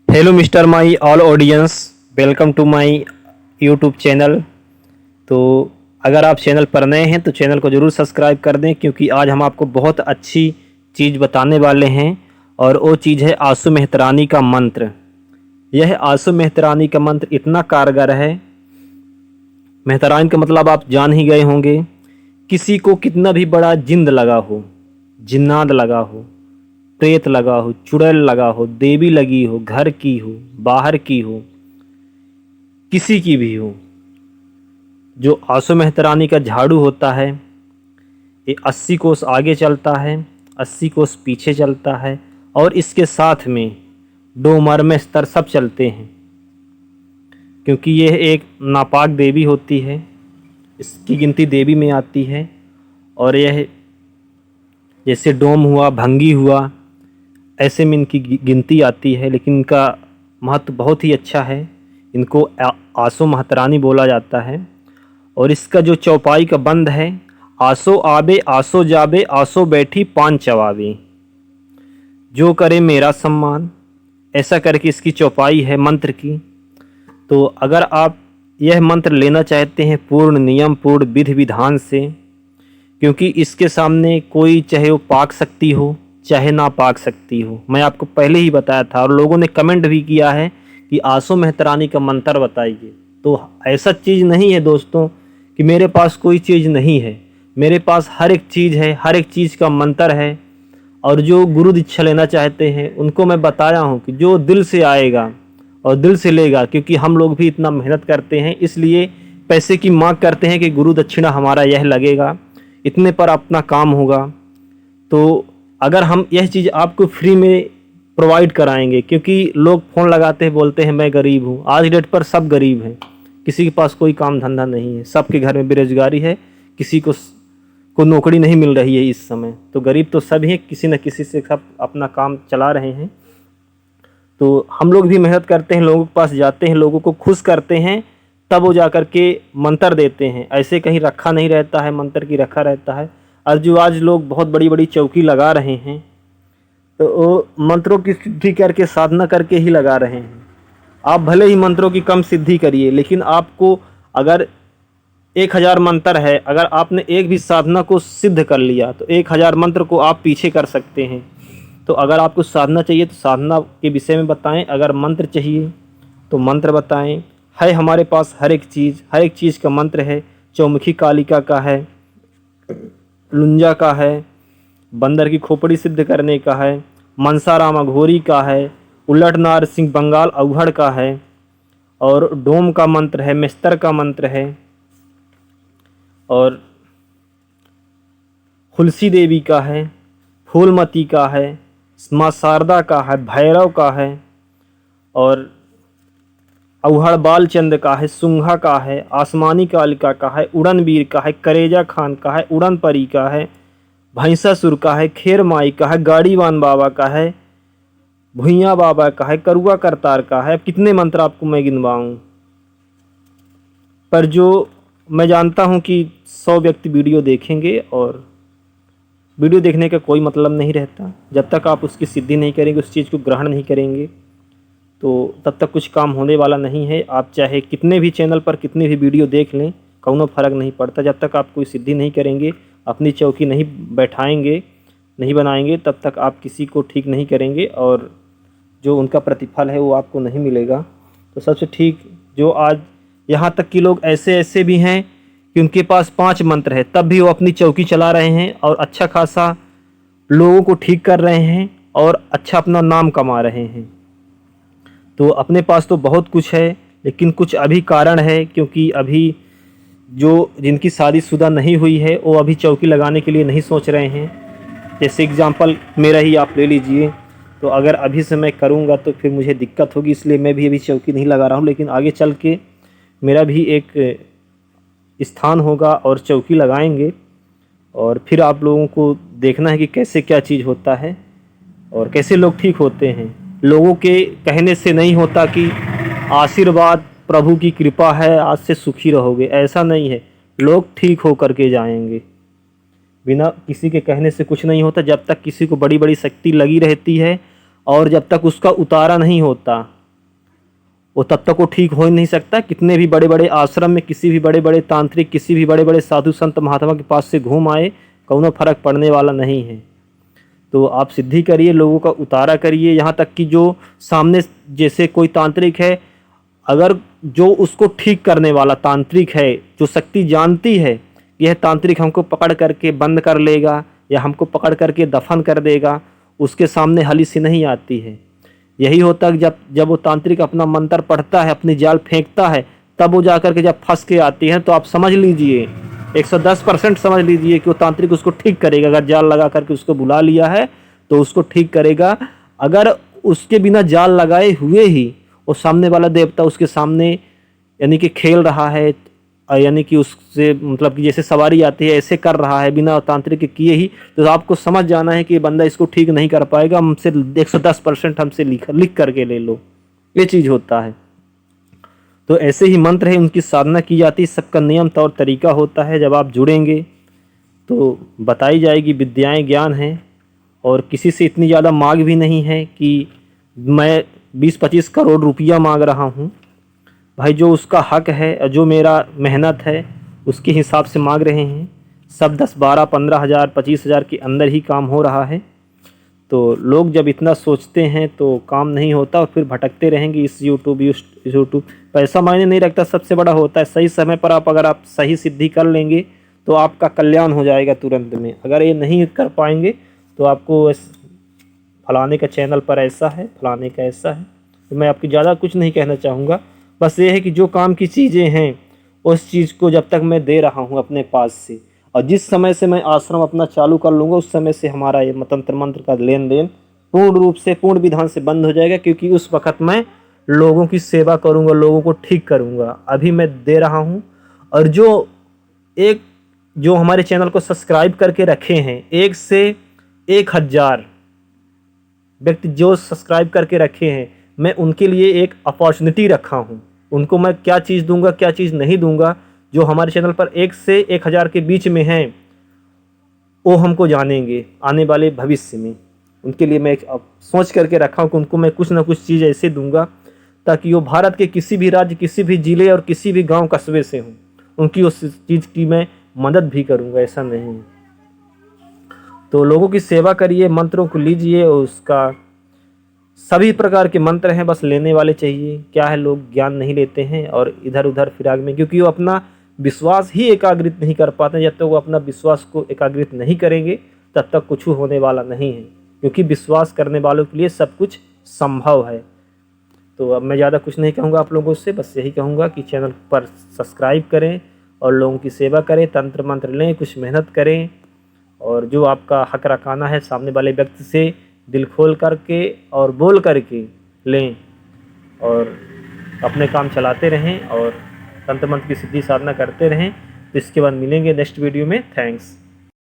Hello mister my all audience, welcome to my YouTube channel. तो अगर आप channel पर नए हैं तो चैनल को ज़रूर सब्सक्राइब कर दें, क्योंकि आज हम आपको बहुत अच्छी चीज़ बताने वाले हैं और वो चीज़ है आंसू मेहतरानी का मंत्र। यह आंसू मेहतरानी का मंत्र इतना कारगर है। मेहतरानी का मतलब आप जान ही गए होंगे। किसी को कितना भी बड़ा जिंद लगा हो, जिन्नात लगा हो, प्रेत लगा हो, चुड़ैल लगा हो, देवी लगी हो, घर की हो, बाहर की हो, किसी की भी हो, जो आंसू मेहतरानी का झाड़ू होता है ये 80 कोस आगे चलता है, 80 कोस पीछे चलता है और इसके साथ में डोमर में स्तर सब चलते हैं, क्योंकि यह एक नापाक देवी होती है। इसकी गिनती देवी में आती है और यह जैसे डोम हुआ, भंगी हुआ, ऐसे में इनकी गिनती आती है, लेकिन इनका महत्व बहुत ही अच्छा है। इनको आंसू मेहतरानी बोला जाता है। और इसका जो चौपाई का बंद है, आसो आबे आसो जाबे आसो बैठी पान चबावे, जो करे मेरा सम्मान, ऐसा करके इसकी चौपाई है मंत्र की। तो अगर आप यह मंत्र लेना चाहते हैं पूर्ण नियम, पूर्ण विधि विधान से, क्योंकि इसके सामने कोई चाहे वो पाक सकती हो चाहे ना पाक सकती हो, मैं आपको पहले ही बताया था और लोगों ने कमेंट भी किया है कि आंसू मेहतरानी का मंत्र बताइए। तो ऐसा चीज़ नहीं है दोस्तों कि मेरे पास कोई चीज़ नहीं है, मेरे पास हर एक चीज़ है, हर एक चीज़ का मंत्र है। और जो गुरु दीक्षा लेना चाहते हैं उनको मैं बताया हूँ कि जो दिल से आएगा और दिल से लेगा, क्योंकि हम लोग भी इतना मेहनत करते हैं, इसलिए पैसे की मांग करते हैं कि गुरु दक्षिणा हमारा यह लगेगा, इतने पर अपना काम होगा। तो अगर हम यह चीज़ आपको फ्री में प्रोवाइड कराएंगे, क्योंकि लोग फ़ोन लगाते हैं, बोलते हैं मैं गरीब हूँ। आज डेट पर सब गरीब हैं, किसी के पास कोई काम धंधा नहीं है, सबके घर में बेरोजगारी है, किसी को नौकरी नहीं मिल रही है इस समय। तो गरीब तो सब हैं, किसी न किसी से सब अपना काम चला रहे हैं। तो हम लोग भी मेहनत करते हैं, लोगों के पास जाते हैं, लोगों को खुश करते हैं, तब वो जा कर के मंत्र देते हैं। ऐसे कहीं रखा नहीं रहता है, मंत्र की रखा रहता है। और जो आज लोग बहुत बड़ी बड़ी चौकी लगा रहे हैं, तो वो मंत्रों की सिद्धि करके, साधना करके ही लगा रहे हैं। आप भले ही मंत्रों की कम सिद्धि करिए, लेकिन आपको अगर 1000 मंत्र है, अगर आपने एक भी साधना को सिद्ध कर लिया तो 1000 मंत्र को आप पीछे कर सकते हैं। तो अगर आपको साधना चाहिए तो साधना के विषय में बताएं, अगर मंत्र चाहिए तो मंत्र बताएं। है हमारे पास हर एक चीज़ का मंत्र है। चौमुखी कालिका का है, लुंजा का है, बंदर की खोपड़ी सिद्ध करने का है, मनसाराम अघोरी का है, उलट नार सिंह बंगाल अवघड़ का है, और डोम का मंत्र है, मिस्तर का मंत्र है, और हुलसी देवी का है, फूलमती का है, माँ शारदा का है, भैरव का है, और अवहड़ बालचंद का है, सुंघा का है, आसमानी कालिका का है, उड़न वीर का है, करेजा खान का है, उड़न परी का है, भैंसासुर का है, खेर माई का है, गाड़ीवान बाबा का है, भुइयाँ बाबा का है, करुआ करतार का है। कितने मंत्र आपको मैं गिनवाऊँ, पर जो मैं जानता हूँ कि 100 व्यक्ति वीडियो देखेंगे और वीडियो देखने का कोई मतलब नहीं रहता। जब तक आप उसकी सिद्धि नहीं करेंगे, उस चीज़ को ग्रहण नहीं करेंगे, तो तब तक कुछ काम होने वाला नहीं है। आप चाहे कितने भी चैनल पर कितनी भी वीडियो देख लें, कौनो फ़र्क नहीं पड़ता। जब तक आप कोई सिद्धि नहीं करेंगे, अपनी चौकी नहीं बैठाएंगे, नहीं बनाएंगे, तब तक आप किसी को ठीक नहीं करेंगे और जो उनका प्रतिफल है वो आपको नहीं मिलेगा। तो सबसे ठीक, जो आज यहाँ तक कि लोग ऐसे भी हैं कि उनके पास 5 मंत्र है, तब भी वो अपनी चौकी चला रहे हैं और अच्छा खासा लोगों को ठीक कर रहे हैं और अच्छा अपना नाम कमा रहे हैं। तो अपने पास तो बहुत कुछ है, लेकिन कुछ अभी कारण है, क्योंकि अभी जो जिनकी शादीशुदा नहीं हुई है वो अभी चौकी लगाने के लिए नहीं सोच रहे हैं। जैसे एग्जांपल मेरा ही आप ले लीजिए। तो अगर अभी से मैं करूँगा तो फिर मुझे दिक्कत होगी, इसलिए मैं भी अभी चौकी नहीं लगा रहा हूँ। लेकिन आगे चल के मेरा भी एक स्थान होगा और चौकी लगाएंगे, और फिर आप लोगों को देखना है कि कैसे क्या चीज़ होता है और कैसे लोग ठीक होते हैं। लोगों के कहने से नहीं होता कि आशीर्वाद प्रभु की कृपा है आज से सुखी रहोगे, ऐसा नहीं है। लोग ठीक हो करके जाएंगे, बिना किसी के कहने से कुछ नहीं होता। जब तक किसी को बड़ी बड़ी शक्ति लगी रहती है और जब तक उसका उतारा नहीं होता, वो तब तक वो ठीक हो ही नहीं सकता। कितने भी बड़े बड़े आश्रम में, किसी भी बड़े बड़े तांत्रिक, किसी भी बड़े बड़े साधु संत महात्मा के पास से घूम आए, कौनो फर्क पड़ने वाला नहीं है। तो आप सिद्धि करिए, लोगों का उतारा करिए, यहाँ तक कि जो सामने जैसे कोई तांत्रिक है, अगर जो उसको ठीक करने वाला तांत्रिक है, जो शक्ति जानती है यह तांत्रिक हमको पकड़ करके बंद कर लेगा या हमको पकड़ करके दफन कर देगा, उसके सामने हली सी नहीं आती है। यही होता है जब जब वो तांत्रिक अपना मंत्र पढ़ता है, अपनी जाल फेंकता है, तब वो जाकर के जब फंस के आती है, तो आप समझ लीजिए 110% समझ लीजिए कि वो तांत्रिक उसको ठीक करेगा। अगर जाल लगा करके उसको बुला लिया है तो उसको ठीक करेगा। अगर उसके बिना जाल लगाए हुए ही वो सामने वाला देवता उसके सामने यानी कि खेल रहा है, यानी कि उससे मतलब कि जैसे सवारी आती है ऐसे कर रहा है बिना तांत्रिक के किए ही, तो आपको समझ जाना है कि ये बंदा इसको ठीक नहीं कर पाएगा, हमसे 110% हमसे लिख करके ले लो, ये चीज़ होता है। तो ऐसे ही मंत्र है, उनकी साधना की जाती है, सबका नियम तौर तरीका होता है। जब आप जुड़ेंगे तो बताई जाएगी विद्याएं, ज्ञान है, और किसी से इतनी ज़्यादा मांग भी नहीं है कि मैं 20-25 करोड़ रुपया मांग रहा हूँ। भाई जो उसका हक है, जो मेरा मेहनत है उसके हिसाब से मांग रहे हैं। सब 10, 12, 15 हज़ार, 25 हज़ार के अंदर ही काम हो रहा है। तो लोग जब इतना सोचते हैं तो काम नहीं होता और फिर भटकते रहेंगे इस यूट्यूब। पैसा मायने नहीं रखता, सबसे बड़ा होता है सही समय पर अगर आप सही सिद्धि कर लेंगे तो आपका कल्याण हो जाएगा तुरंत में। अगर ये नहीं कर पाएंगे तो आपको फलाने का चैनल पर ऐसा है, फलाने का ऐसा है। तो मैं आपकी ज़्यादा कुछ नहीं कहना चाहूँगा, बस ये है कि जो काम की चीज़ें हैं उस चीज़ को जब तक मैं दे रहा हूँ अपने पास से, और जिस समय से मैं आश्रम अपना चालू कर लूँगा उस समय से हमारा ये तंत्र मंत्र का लेन देन पूर्ण रूप से, पूर्ण विधान से बंद हो जाएगा। क्योंकि उस वक़्त मैं लोगों की सेवा करूँगा, लोगों को ठीक करूँगा। अभी मैं दे रहा हूँ, और जो हमारे चैनल को सब्सक्राइब करके रखे हैं 1 से 1000 व्यक्ति जो सब्सक्राइब करके रखे हैं, मैं उनके लिए एक अपॉर्चुनिटी रखा हूँ। उनको मैं क्या चीज़ दूंगा, क्या चीज़ नहीं दूंगा, जो हमारे चैनल पर 1 से 1000 के बीच में हैं वो हमको जानेंगे आने वाले भविष्य में। उनके लिए मैं एक सोच करके रखा हूँ कि उनको मैं कुछ ना कुछ चीज़ ऐसे दूंगा ताकि वो भारत के किसी भी राज्य, किसी भी ज़िले और किसी भी गांव कस्बे से हों, उनकी उस चीज़ की मैं मदद भी करूँगा, ऐसा नहीं। तो लोगों की सेवा करिए, मंत्रों को लीजिए, उसका सभी प्रकार के मंत्र हैं, बस लेने वाले चाहिए। क्या है, लोग ज्ञान नहीं लेते हैं और इधर उधर फिराग में, क्योंकि वो अपना विश्वास ही एकाग्रित नहीं कर पाते। जब तक वो अपना विश्वास को एकाग्रित नहीं करेंगे तब तक कुछ होने वाला नहीं है, क्योंकि विश्वास करने वालों के लिए सब कुछ संभव है। तो अब मैं ज़्यादा कुछ नहीं कहूँगा आप लोगों से, बस यही कहूँगा कि चैनल पर सब्सक्राइब करें और लोगों की सेवा करें, तंत्र मंत्र लें, कुछ मेहनत करें, और जो आपका हक रखाना है सामने वाले व्यक्ति से दिल खोल करके और बोल करके लें, और अपने काम चलाते रहें और तंत्र मंत्र की सिद्धि साधना करते रहें। तो इसके बाद मिलेंगे नेक्स्ट वीडियो में। थैंक्स।